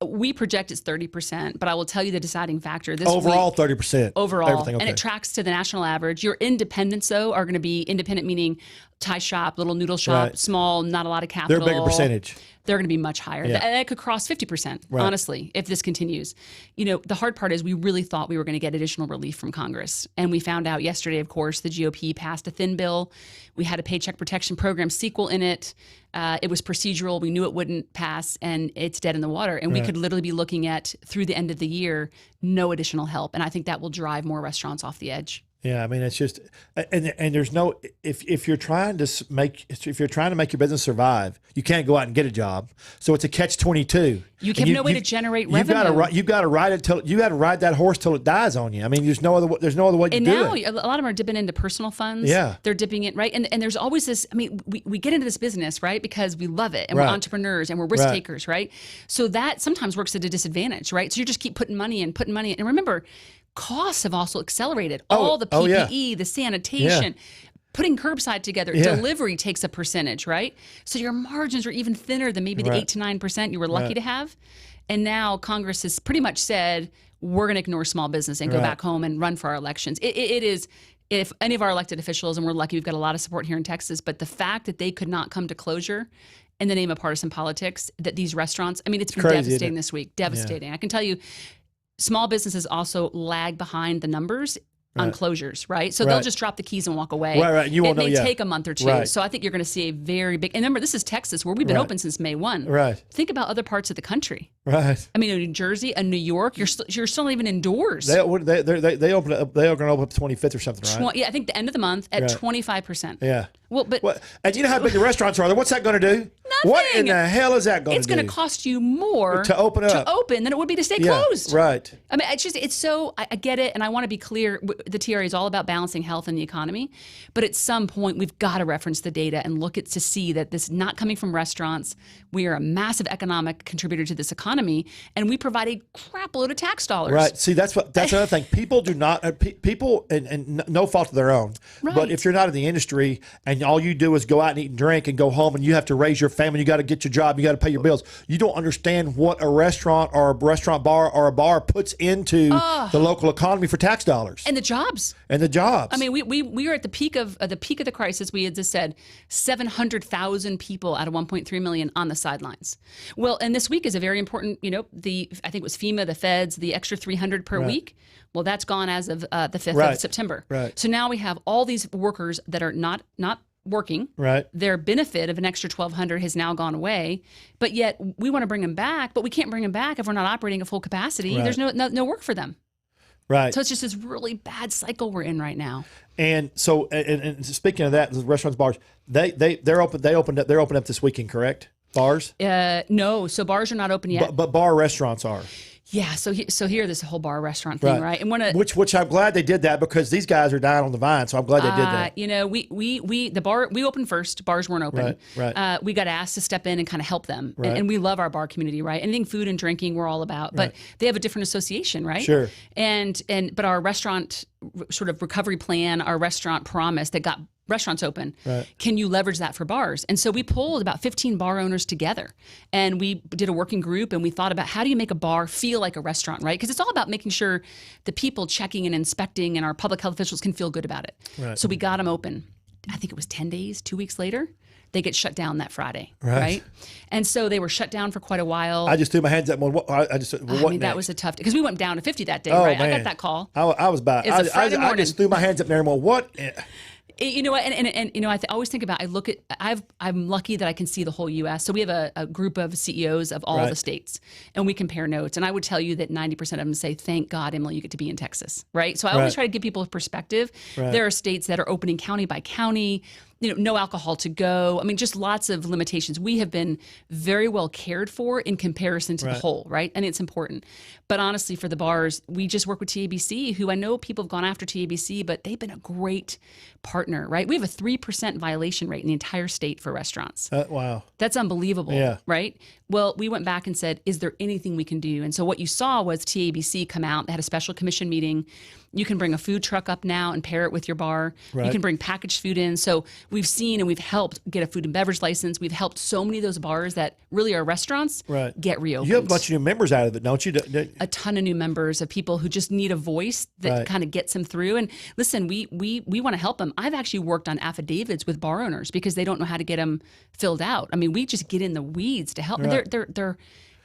We project it's 30%, but I will tell you the deciding factor. This overall, week, 30%. Overall. Everything okay. And it tracks to the national average. Your independents, though, are going to be independent, meaning Thai shop, little noodle shop, small, not a lot of capital. They're a bigger percentage. They're going to be much higher. Yeah. That could cross 50%, honestly, if this continues. You know, the hard part is we really thought we were going to get additional relief from Congress. And we found out yesterday, of course, the GOP passed a thin bill. We had a Paycheck Protection Program sequel in it. It was procedural. We knew it wouldn't pass, and it's dead in the water. And we could literally be looking at, through the end of the year, no additional help. And I think that will drive more restaurants off the edge. Yeah, I mean, it's just, and there's no, if you're trying to make your business survive, you can't go out and get a job. So it's a catch-22. You have no way to generate revenue. You got to ride it you got to ride that horse till it dies on you. I mean, there's no other way to do it. And now a lot of them are dipping into personal funds. Yeah, they're dipping it, right. And there's always this. I mean, we get into this business, right, because we love it and we're entrepreneurs and we're risk takers, right. So that sometimes works at a disadvantage, right. So you just keep putting money in, and remember, costs have also accelerated. All the PPE, the sanitation, putting curbside together, delivery takes a percentage, right? So your margins are even thinner than maybe the 8 to 9% you were lucky to have. And now Congress has pretty much said, we're going to ignore small business and go back home and run for our elections. It is, if any of our elected officials, and we're lucky, we've got a lot of support here in Texas, but the fact that they could not come to closure in the name of partisan politics, that these restaurants, I mean, it's been crazy, devastating this week, devastating. I can tell you, small businesses also lag behind the numbers on closures, right? So they'll just drop the keys and walk away. Right. You won't know. It may take a month or two. So I think you're going to see a very big, and remember, this is Texas where we've been open since May 1. Right. Think about other parts of the country. Right. I mean, in New Jersey and New York, you're still not even indoors. They open up, they are going to open up the 25th or something, right? Yeah, I think the end of the month at 25%. Yeah. Well, but and you know how big the restaurants are. What's that going to do? Nothing. What in the hell is that going to do? It's going to cost you more to open than it would be to stay closed. Right. I mean, it's so, I get it, and I want to be clear. The TRA is all about balancing health and the economy, but at some point we've got to reference the data and look at to see that this is not coming from restaurants. We are a massive economic contributor to this economy, and we provide a crap load of tax dollars. Right. See, that's another thing. People do not. People, and no fault of their own. Right. But if you're not in the industry and all you do is go out and eat and drink and go home and you have to raise your family, you got to get your job, you got to pay your bills. You don't understand what a restaurant or a restaurant bar or a bar puts into the local economy for tax dollars and the jobs. I mean, we are at the peak of the crisis. We had just said 700,000 people out of 1.3 million on the sidelines. Well, and this week is a very important. You know, I think it was FEMA, the feds, the extra 300 per week. Well, that's gone as of the 5th of September. Right. So now we have all these workers that are not working. Right. Their benefit of an extra 1,200 has now gone away, but yet we want to bring them back, but we can't bring them back if we're not operating at full capacity. There's no work for them. Right. So it's just this really bad cycle we're in right now. And so, and speaking of that, the restaurants, bars, they're opened up this weekend, correct? Bars? No. So bars are not open yet. But bar restaurants are. Yeah, so here, this whole bar restaurant thing, right? And which I'm glad they did that because these guys are dying on the vine, so I'm glad they did that. You know, we opened first. Bars weren't open. Right. We got asked to step in and kind of help them, and we love our bar community, right? Anything food and drinking, we're all about, but they have a different association, right? Sure. But our restaurant sort of recovery plan, our restaurant promise that got restaurants open. Right. Can you leverage that for bars? And so we pulled about 15 bar owners together and we did a working group and we thought about how do you make a bar feel like a restaurant, right? Because it's all about making sure the people checking and inspecting and our public health officials can feel good about it. Right. So we got them open. I think it was 10 days, 2 weeks later. They get shut down that Friday, right? And so they were shut down for quite a while. I just threw my hands up. That was a tough, because we went down to 50 that day, right? Man. I got that call. I was bad. I just threw my hands up there and went, what? You know what, and you know, I always think about, I'm lucky that I can see the whole U.S. So we have a group of CEOs of all the states, and we compare notes. And I would tell you that 90% of them say, thank God, Emily, you get to be in Texas, right? So I always try to give people a perspective. There are states that are opening county by county. no alcohol to go. I mean, just lots of limitations. We have been very well cared for in comparison to the whole, right? And it's important. But honestly, for the bars, we just work with TABC, who I know people have gone after TABC, but they've been a great partner, right? We have a 3% violation rate in the entire state for restaurants. Wow. That's unbelievable, right? Well, we went back and said, is there anything we can do? And so what you saw was TABC come out. They had a special commission meeting. You can bring a food truck up now and pair it with your bar. You can bring packaged food in. So we've seen and we've helped get a food and beverage license. We've helped so many of those bars that really are restaurants get reopened. You have a bunch of new members out of it, don't you? A ton of new members of people who just need a voice that kind of gets them through. And listen, we want to help them. I've actually worked on affidavits with bar owners because they don't know how to get them filled out. I mean, we just get in the weeds to help.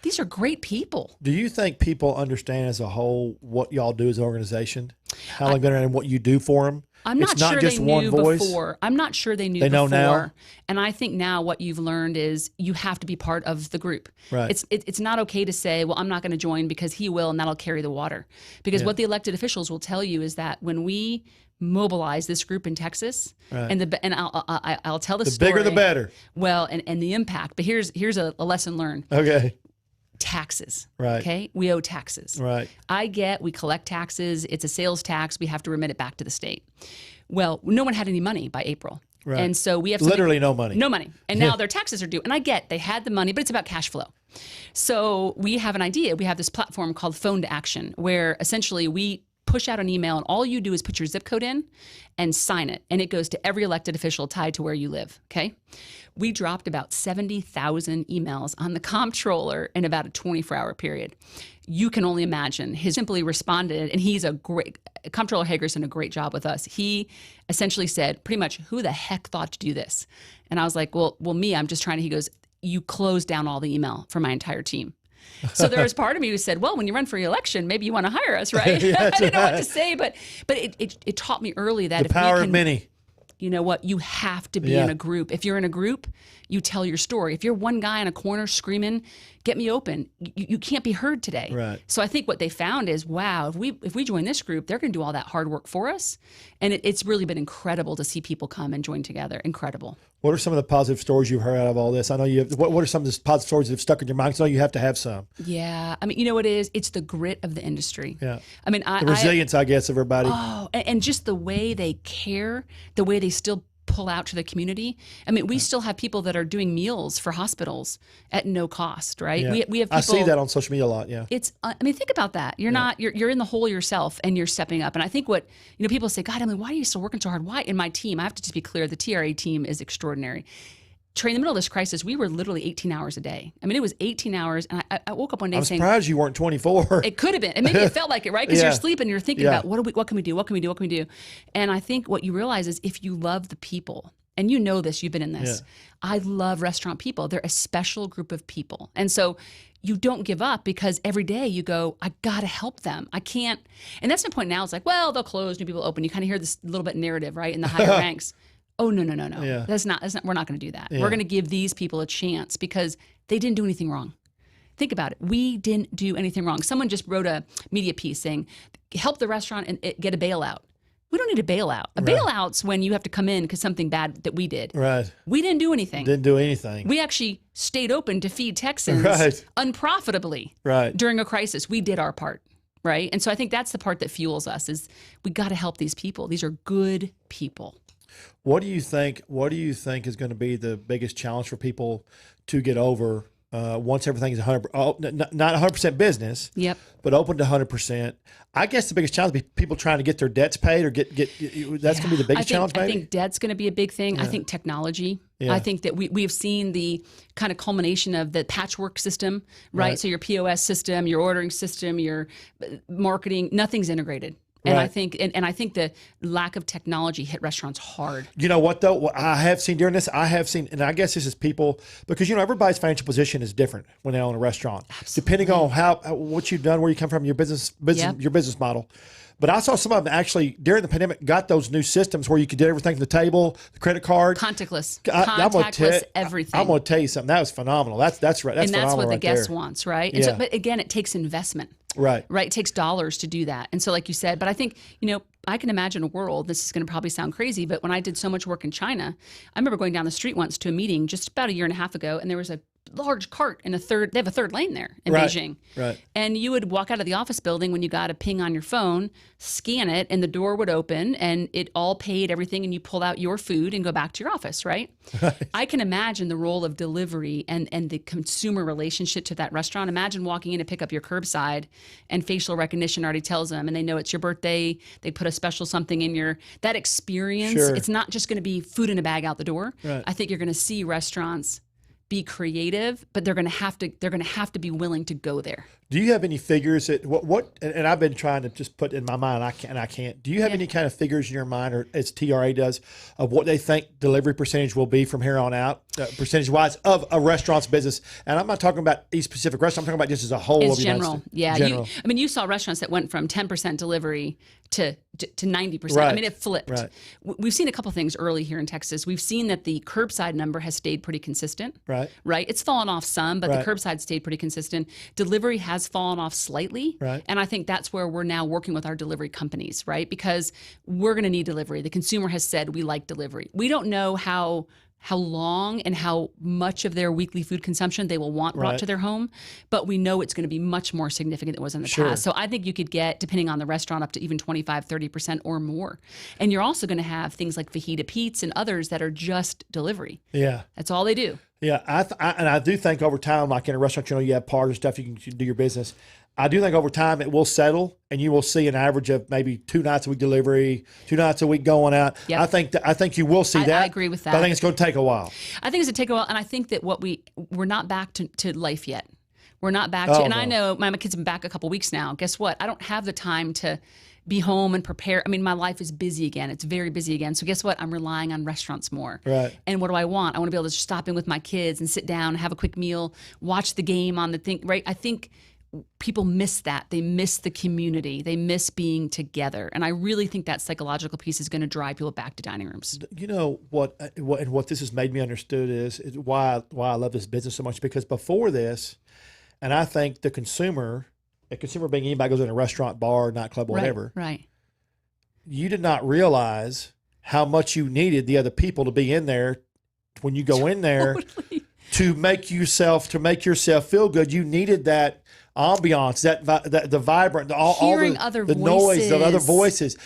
These are great people. Do you think people understand as a whole what y'all do as an organization? How long been around and what you do for them? I'm not sure they knew before. I'm not sure they knew before. Know now? And I think now what you've learned is you have to be part of the group. It's not okay to say, well, I'm not going to join because he will and that'll carry the water. Because what the elected officials will tell you is that when we mobilize this group in Texas, and I'll tell the story. The bigger the better. Well, and the impact. But here's a lesson learned. Okay. Taxes. Okay. We owe taxes. We collect taxes. It's a sales tax. We have to remit it back to the state. Well, no one had any money by April. And so we have literally no money. No money. And now their taxes are due. And I get they had the money, but it's about cash flow. So we have an idea. We have this platform called Phone to Action, where essentially we push out an email and all you do is put your zip code in and sign it. And it goes to every elected official tied to where you live. Okay. We dropped about 70,000 emails on the comptroller in about a 24-hour period. You can only imagine. He simply responded, and he's Comptroller Hager's done a great job with us. He essentially said, pretty much, who the heck thought to do this? And I was like, well, me, I'm just trying to, he goes, you closed down all the email for my entire team. So there was part of me who said, well, when you run for re-election, maybe you want to hire us, right? I didn't know what to say, but it taught me early that the power of many. You know what? You have to be in a group. If you're in a group, you tell your story. If you're one guy in a corner screaming, get me open, you can't be heard today. So I think what they found is, wow, if we join this group, they're going to do all that hard work for us. And it's really been incredible to see people come and join together. Incredible. What are some of the positive stories you've heard out of all this? I know you have, what are some of the positive stories that have stuck in your mind? Because I know you have to have some. Yeah. I mean, you know what it is? It's the grit of the industry. I mean, the resilience, I guess, of everybody. Oh, and just the way they care, the way they still pull out to the community. I mean, we still have people that are doing meals for hospitals at no cost, right? We have people, I see that on social media a lot. It's, I mean, think about that. You're in the hole yourself and you're stepping up. And I think what, people say, God, Emily, why are you still working so hard? Why? In my team, I have to just be clear, the TRA team is extraordinary. Trey, in the middle of this crisis, we were literally 18 hours a day. I mean, it was 18 hours. And I woke up one day saying, I'm surprised you weren't 24. It could have been. And maybe it felt like it, right? Because you're sleeping, you're thinking about what can we do? What can we do? What can we do? And I think what you realize is if you love the people, and you know this, you've been in this. I love restaurant people. They're a special group of people. And so you don't give up because every day you go, I got to help them. I can't. And that's my point now. It's like, well, they'll close, new people open. You kind of hear this little bit narrative, right? In the higher ranks. Oh, no. That's not, we're not going to do that. We're going to give these people a chance because they didn't do anything wrong. Think about it. We didn't do anything wrong. Someone just wrote a media piece saying, help the restaurant and get a bailout. We don't need a bailout. A bailout's when you have to come in because something bad that we did. We didn't do anything. We actually stayed open to feed Texans unprofitably during a crisis. We did our part, right? And so I think that's the part that fuels us is we got to help these people. These are good people. What do you think is going to be the biggest challenge for people to get over once everything is 100%, not 100% business, but open to 100%? I guess the biggest challenge would be people trying to get their debts paid or get that's going to be the biggest challenge, maybe? I think debt's going to be a big thing. I think technology. I think that we've seen the kind of culmination of the patchwork system, right? So your POS system, your ordering system, your marketing, nothing's integrated. And I think, and I think the lack of technology hit restaurants hard. You know what though? What I have seen during this, and I guess this is people because everybody's financial position is different when they own a restaurant, depending on what you've done, where you come from, your business model. But I saw some of them actually during the pandemic got those new systems where you could do everything from the table, the credit card, contactless everything. I'm going to tell you something that was phenomenal. That's right. That's phenomenal. And that's what the guest wants, right? And so, but again, it takes investment. Right. It takes dollars to do that. And so like you said, but I think, I can imagine a world, this is going to probably sound crazy, but when I did so much work in China, I remember going down the street once to a meeting just about a year and a half ago, and there was a large cart in they have a third lane there in Beijing. Right. And you would walk out of the office building when you got a ping on your phone, scan it, and the door would open, and it all paid everything, and you pulled out your food and go back to your office, right? I can imagine the role of delivery and the consumer relationship to that restaurant. Imagine walking in to pick up your curbside, and facial recognition already tells them, and they know it's your birthday. They put a special something in that experience. Sure. It's not just going to be food in a bag out the door. Right. I think you're going to see restaurants be creative, but they're going to have to be willing to go there. Do you have any figures that and I've been trying to just put in my mind, I can't. Do you have any kind of figures in your mind, or as TRA does, of what they think delivery percentage will be from here on out, percentage wise of a restaurant's business? And I'm not talking about each specific restaurant. I'm talking about just as a whole. It's of general. Yeah. General. You saw restaurants that went from 10% delivery to 90%. Right. I mean, it flipped. Right. We've seen a couple things early here in Texas. We've seen that the curbside number has stayed pretty consistent. Right. It's fallen off some, but the curbside stayed pretty consistent. Delivery has fallen off slightly. Right. And I think that's where we're now working with our delivery companies, right? Because we're going to need delivery. The consumer has said we like delivery. We don't know how long and how much of their weekly food consumption they will want brought to their home, but we know it's going to be much more significant than it was in the past. So I think you could get, depending on the restaurant, up to even 25, 30% or more. And you're also going to have things like Fajita Pete's and others that are just delivery. Yeah. That's all they do. Yeah. And I do think over time, like in a restaurant, you have parts and stuff, you can do your business. I do think over time it will settle, and you will see an average of maybe 2 nights a week delivery, 2 nights a week going out. Yep. I think you will see that. I agree with that. But I think it's going to take a while. I think it's going to take a while, and I think that we're not back to life yet. We're not back to, and I know my kids have been back a couple weeks now. Guess what? I don't have the time to be home and prepare. I mean, my life is busy again. It's very busy again. So guess what? I'm relying on restaurants more. Right. And what do I want? I want to be able to just stop in with my kids and sit down, have a quick meal, watch the game on the thing, right? I think people miss that. They miss the community. They miss being together. And I really think that psychological piece is going to drive people back to dining rooms. You know what this has made me understood is why I love this business so much, because before this, and I think the consumer being anybody goes in a restaurant, bar, nightclub, whatever, right. You did not realize how much you needed the other people to be in there when you go in there to make yourself feel good. You needed that ambiance, the vibrant, all the noise, the other voices.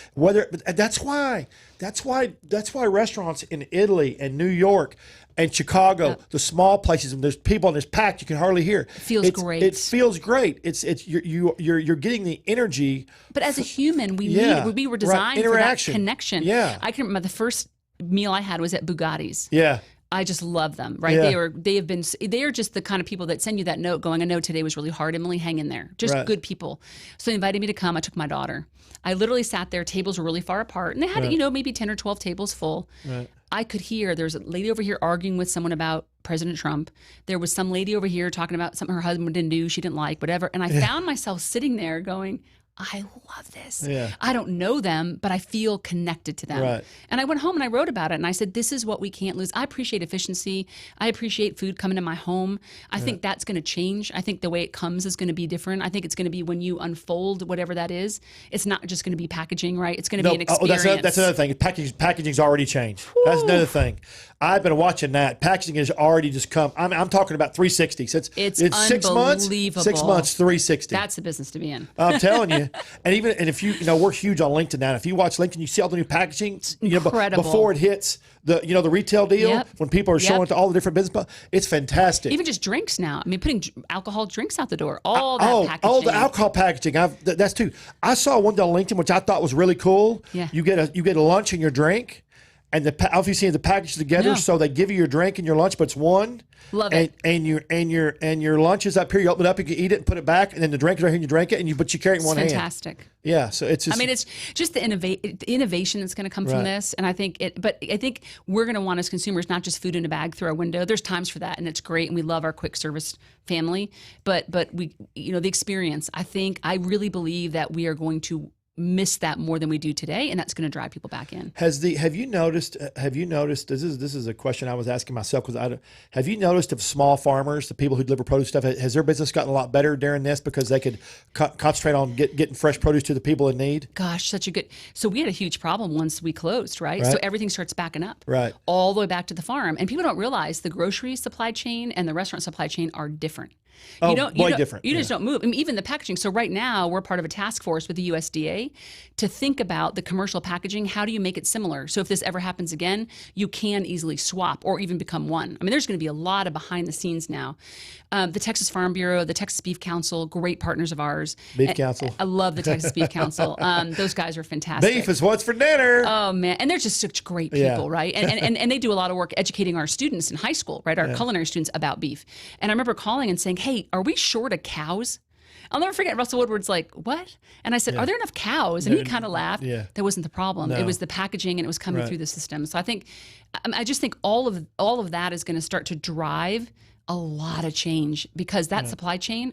That's why restaurants in Italy and New York and Chicago, the small places, and there's people and there's packed, you can hardly hear. It feels great. It feels great. You're getting the energy. But as a human, we were designed for that connection. Yeah. I can remember the first meal I had was at Bugatti's. Yeah. I just love them, right? Yeah. They are just the kind of people that send you that note going, I know today was really hard, Emily, hang in there. Just good people. So they invited me to come. I took my daughter. I literally sat there, tables were really far apart, and they had, maybe 10 or 12 tables full. Right. I could hear there's a lady over here arguing with someone about President Trump. There was some lady over here talking about something her husband didn't do, she didn't like, whatever. And I found myself sitting there going, I love this. Yeah. I don't know them, but I feel connected to them. Right. And I went home and I wrote about it, and I said, this is what we can't lose. I appreciate efficiency. I appreciate food coming to my home. I think that's going to change. I think the way it comes is going to be different. I think it's going to be when you unfold whatever that is, it's not just going to be packaging, right? It's going to be an experience. That's another thing. Packaging's already changed. Whew. That's another thing. I've been watching that. Packaging has already just come. I'm talking about 360. So it's 6 months. 6 months, 360. That's the business to be in. I'm telling you. And if you we're huge on LinkedIn now. If you watch LinkedIn, you see all the new packaging. Incredible. Before it hits the retail deal, when people are showing it to all the different business, it's fantastic. Even just drinks now. I mean, putting alcohol drinks out the door. All that packaging. Oh, the alcohol packaging. That's too. I saw one on LinkedIn which I thought was really cool. Yeah. You get a lunch and your drink. And obviously the package together, so they give you your drink and your lunch, but it's one. Love it. And your lunch is up here. You open it up, you can eat it and put it back, and then the drink is right here, and you drink it, but you carry it in one hand. Fantastic. Yeah, so it's just. I mean, it's just the innovation that's going to come from this, and I think we're going to want as consumers not just food in a bag through our window. There's times for that, and it's great, and we love our quick service family, but we the experience. I really believe that we are going to miss that more than we do today, and that's going to drive people back in. Have you noticed this is a question I was asking myself, because have you noticed if small farmers, the people who deliver produce stuff, has their business gotten a lot better during this because they could concentrate on getting fresh produce to the people in need? Gosh, so we had a huge problem once we closed, right? So everything starts backing up, right, all the way back to the farm, and people don't realize the grocery supply chain and the restaurant supply chain are different. Different. You just don't move. I mean, even the packaging. So right now we're part of a task force with the USDA to think about the commercial packaging. How do you make it similar? So if this ever happens again, you can easily swap or even become one. I mean, there's going to be a lot of behind the scenes now. The Texas Farm Bureau, the Texas Beef Council, great partners of ours. Beef Council. I love the Texas Beef Council. Those guys are fantastic. Beef is what's for dinner. Oh man, and they're just such great people, right? And they do a lot of work educating our students in high school, right? Our culinary students about beef. And I remember calling and saying, "Hey, are we short of cows?" I'll never forget. Russell Woodward's like, "What?" And I said, "Are there enough cows?" And he kind of laughed. Yeah. That wasn't the problem. No. It was the packaging, and it was coming through the system. So I just think all of that is going to start to drive a lot of change, because that supply chain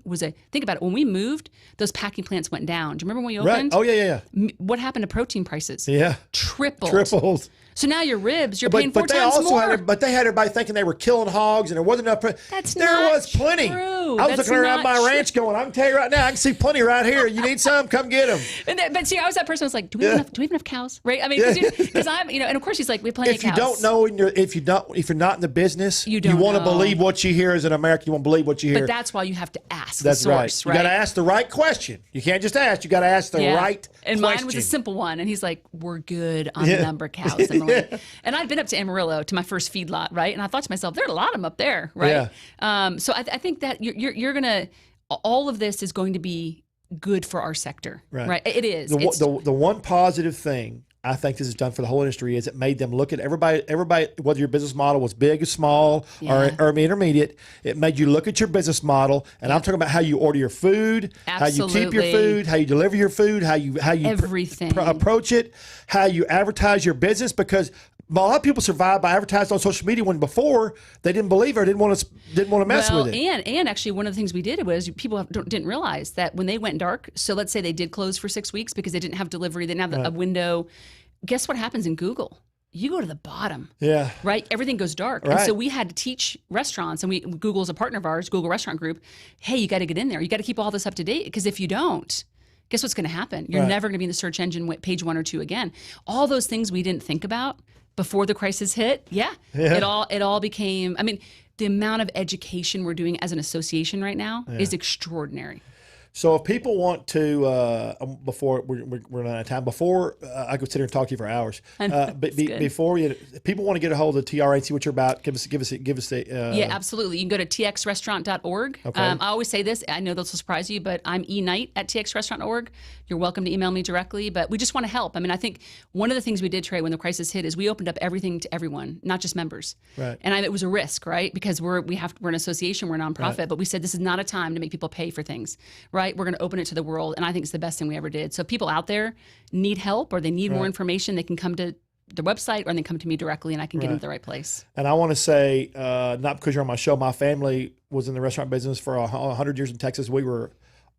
think about it. When we moved, those packing plants went down. Do you remember when we opened? Right. Oh yeah. What happened to protein prices? Yeah. Tripled. So now your ribs, you're paying four they times also more. But they had everybody thinking they were killing hogs, and there wasn't enough. There was plenty. True. I was looking around my ranch going, I can tell you right now, I can see plenty right here. You need some? Come get them. But see, I was that person who was like, do we have enough cows? Right? I mean, because I'm, and of course he's like, we have plenty of cows. If you don't know, if you're not in the business, you want to know. believe what you hear as an American. You want to believe what you hear. But that's why you have to ask That's the source, right. You got to ask the right question. You can't just ask. You got to ask the right and question. Mine was a simple one, and he's like, "We're good on the number of cows." And I'd been up to Amarillo to my first feedlot, right? And I thought to myself, there are a lot of them up there, right? So I think that you're gonna, all of this is going to be good for our sector, right? It is. The one positive thing I think this has done for the whole industry is it made them look at everybody, whether your business model was big or small or intermediate, it made you look at your business model. And I'm talking about how you order your food, how you keep your food, how you deliver your food, how you everything approach it, how you advertise your business, because a lot of people survive by advertising on social media when before they didn't believe it or didn't want to mess with it. And actually, one of the things we did was people didn't realize that when they went dark. So let's say they did close for 6 weeks because they didn't have delivery, they didn't have a window. Guess what happens in Google? You go to the bottom. Yeah. Right? Everything goes dark. Right. And so we had to teach restaurants, and Google's a partner of ours, Google Restaurant Group. Hey, you got to get in there. You got to keep all this up to date, because if you don't, guess what's going to happen? You're never going to be in the search engine page 1 or 2 again. All those things we didn't think about before the crisis hit. It all became, I mean, the amount of education we're doing as an association right now is extraordinary. So if people want to, before we're running out of time, before I could sit here and talk to you for hours, before if people want to get a hold of TRA and see what you're about, give us the. Yeah, absolutely. You can go to txrestaurant.org. Okay. I always say this. I know this will surprise you, but I'm eknight@txrestaurant.org. You're welcome to email me directly, but we just want to help. I mean, I think one of the things we did, Trey, when the crisis hit, is we opened up everything to everyone, not just members. Right. And it was a risk, right? Because we're an association, we're a nonprofit, but we said this is not a time to make people pay for things, right? We're going to open it to the world, and I think it's the best thing we ever did. So if people out there need help or they need more information, they can come to the website or they come to me directly, and I can get them to the right place. And I want to say, not because you're on my show, my family was in the restaurant business for 100 years in Texas. We were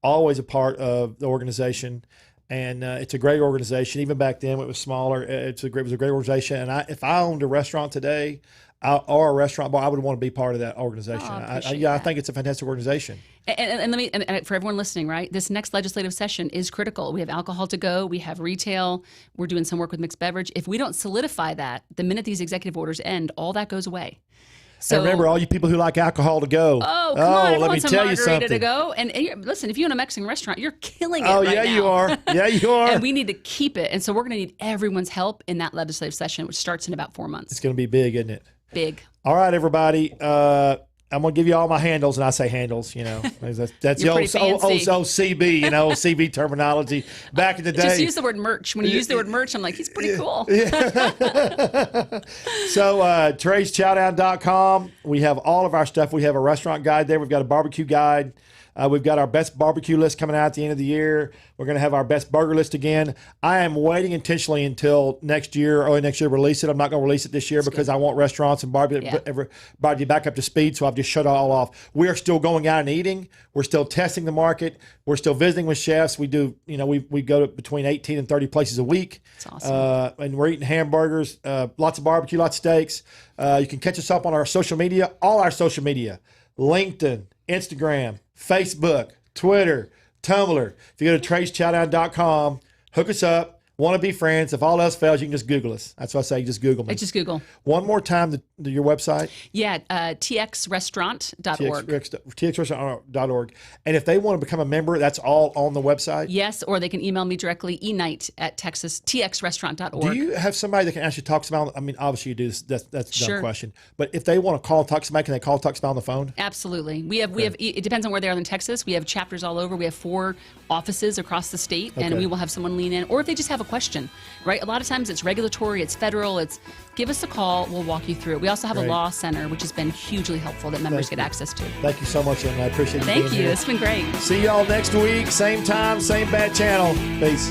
always a part of the organization, and it's a great organization. Even back then, when it was smaller, it was a great organization. And if I owned a restaurant today, or a restaurant bar, I would want to be part of that organization. I think it's a fantastic organization. And for everyone listening, right, this next legislative session is critical. We have alcohol to go, we have retail, we're doing some work with mixed beverage. If we don't solidify that, the minute these executive orders end, all that goes away. So, and remember, all you people who like alcohol to go. Oh, come on, let me tell you something. To go. And listen, if you own a Mexican restaurant, you're killing it now. You are. Yeah, you are. And we need to keep it. And so we're going to need everyone's help in that legislative session, which starts in about 4 months. It's going to be big, isn't it? Big. All right, everybody. I'm going to give you all my handles, and I say handles, That's the old CB, CB terminology back in the day. Just use the word merch. When you use the word merch, I'm like, he's pretty cool. So, Trey'sChowdown.com. We have all of our stuff. We have a restaurant guide there. We've got a barbecue guide. We've got our best barbecue list coming out at the end of the year. We're going to have our best burger list again. I am waiting intentionally until next year, early next year, to release it. I'm not going to release it this year because I want restaurants and everybody back up to speed, so I've just shut it all off. We are still going out and eating. We're still testing the market. We're still visiting with chefs. We do, we go to between 18 and 30 places a week. That's awesome. And we're eating hamburgers, lots of barbecue, lots of steaks. You can catch us up on our social media, all our social media, LinkedIn, Instagram, Facebook, Twitter, Tumblr. If you go to TreyChapman.com, hook us up. Want to be friends. If all else fails, you can just Google us. That's what I say. Just Google me. Just Google. One more time, your website. Yeah, txrestaurant.org. txrestaurant.org. And if they want to become a member, that's all on the website? Yes, or they can email me directly, txrestaurant.org. Do you have somebody that can actually talk to somebody? I mean, obviously you do. That's a dumb question. But if they want to call and talk to somebody, can they call and talk to somebody on the phone? Absolutely. We have. It depends on where they are in Texas. We have chapters all over. We have 4 offices across the state, and we will have someone lean in. Or if they just have a question, right? A lot of times it's regulatory, it's federal, give us a call, we'll walk you through it. We also have a law center, which has been hugely helpful that members get access to. Thank you so much, Emma. I appreciate you being here. Thank you. It's been great. See y'all next week, same time, same bad channel. Peace.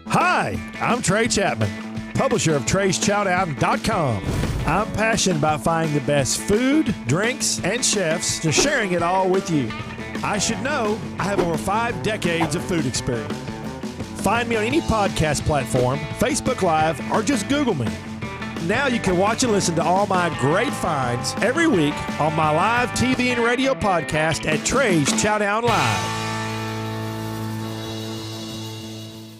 Hi, I'm Trey Chapman, publisher of TreyChapman.com. I'm passionate about finding the best food, drinks, and chefs and sharing it all with you. I should know I have over 5 decades of food experience. Find me on any podcast platform, Facebook Live, or just Google me. Now you can watch and listen to all my great finds every week on my live TV and radio podcast at Trey's Chowdown Live.